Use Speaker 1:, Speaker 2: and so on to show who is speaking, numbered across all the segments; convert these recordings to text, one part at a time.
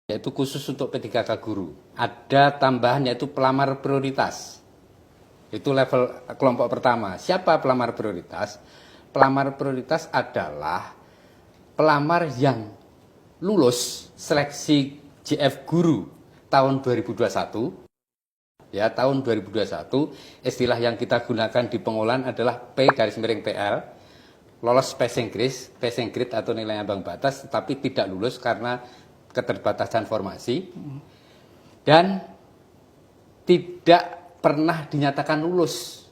Speaker 1: yaitu khusus untuk P3K guru. Ada tambahan yaitu pelamar prioritas. Itu level kelompok pertama. Siapa pelamar prioritas? Pelamar prioritas adalah pelamar yang lulus seleksi JF guru tahun 2021. Ya, tahun 2021, istilah yang kita gunakan di pengolahan adalah P-PL, lolos passing grade atau nilai ambang batas, tetapi tidak lulus karena keterbatasan formasi, dan tidak pernah dinyatakan lulus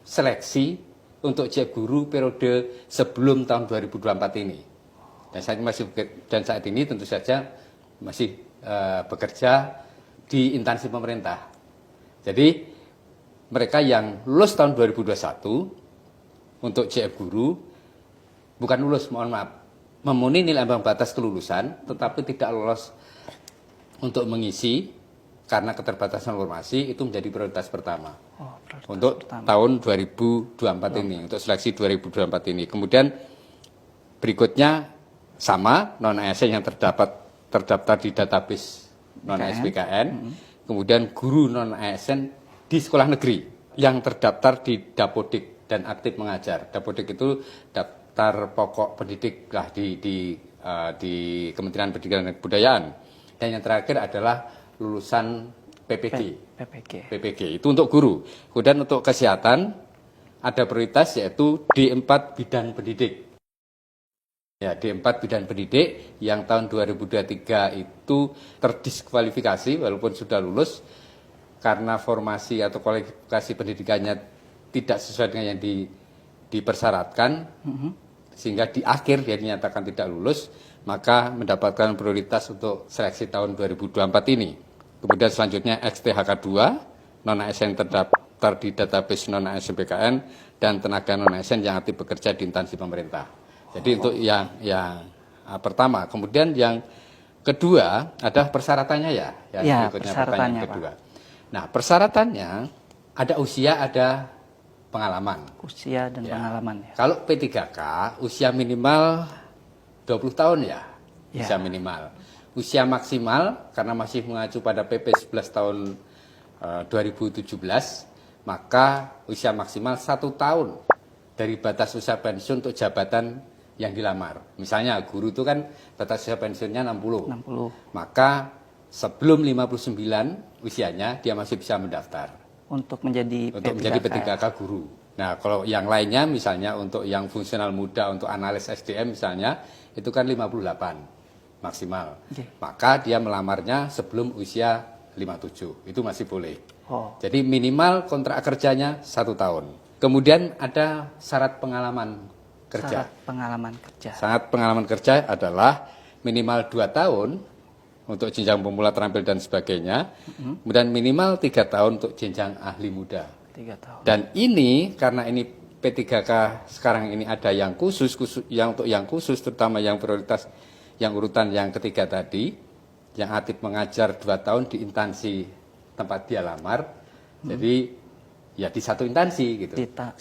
Speaker 1: seleksi untuk JF guru periode sebelum tahun 2024 ini. Dan saat ini tentu saja masih bekerja di instansi pemerintah. Jadi mereka yang lulus tahun 2021 untuk JF guru bukan lulus, mohon maaf, memenuhi nilai ambang batas kelulusan, tetapi tidak lolos untuk mengisi karena keterbatasan formasi, itu menjadi prioritas pertama untuk tahun 2024 ini, untuk seleksi 2024 ini. Kemudian berikutnya sama, non-ASN yang terdaftar di database non-SBKN, kemudian guru non-ASN di sekolah negeri yang terdaftar di Dapodik dan aktif mengajar. Dapodik itu daftar pokok pendidik lah di Kementerian Pendidikan dan Kebudayaan. Dan yang terakhir adalah lulusan PPG. Itu untuk guru. Kemudian untuk kesehatan ada prioritas yaitu D4 bidang pendidik. Ya, D4 bidang pendidik yang tahun 2023 itu terdiskualifikasi walaupun sudah lulus karena formasi atau kualifikasi pendidikannya tidak sesuai dengan yang dipersyaratkan, sehingga di akhir dia dinyatakan tidak lulus, maka mendapatkan prioritas untuk seleksi tahun 2024 ini. Kemudian selanjutnya XTHK2, non-ASN terdaftar di database non-ASN BKN, dan tenaga non-ASN yang aktif bekerja di instansi pemerintah. Jadi untuk yang pertama, kemudian yang kedua adalah persyaratannya ya berikutnya pertanyaan kedua. Pak. Nah, persyaratannya ada usia, ada pengalaman.
Speaker 2: Usia dan pengalaman ya.
Speaker 1: Kalau P3K usia minimal 20 tahun ya. Usia minimal. Usia maksimal karena masih mengacu pada PP 11 tahun 2017, maka usia maksimal 1 tahun dari batas usia pensiun untuk jabatan yang dilamar. Misalnya guru itu kan batas usia pensiunnya 60. Maka sebelum 59 usianya dia masih bisa mendaftar
Speaker 2: untuk menjadi
Speaker 1: P3K guru. Nah, kalau yang lainnya misalnya untuk yang fungsional muda, untuk analis SDM misalnya, itu kan 58 maksimal. Maka dia melamarnya sebelum usia 57. Itu masih boleh. Jadi minimal kontrak kerjanya 1 tahun. Kemudian ada syarat pengalaman kerja. Syarat pengalaman kerja adalah minimal 2 tahun untuk jenjang pemula terampil dan sebagainya. Kemudian minimal 3 tahun untuk jenjang ahli muda.
Speaker 2: 3 tahun.
Speaker 1: Dan ini karena ini P3K sekarang ini ada yang khusus untuk yang khusus, terutama yang prioritas yang urutan yang ketiga tadi, yang aktif mengajar 2 tahun di instansi tempat dia lamar. Jadi ya di satu instansi gitu.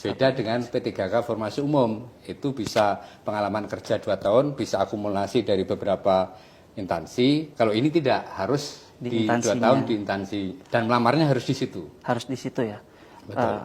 Speaker 1: Beda dengan P3K formasi umum, itu bisa pengalaman kerja 2 tahun, bisa akumulasi dari beberapa instansi. Kalau ini tidak, harus di 2 tahun di instansi, dan melamarnya harus di situ.
Speaker 2: Harus di situ ya.
Speaker 1: Betul.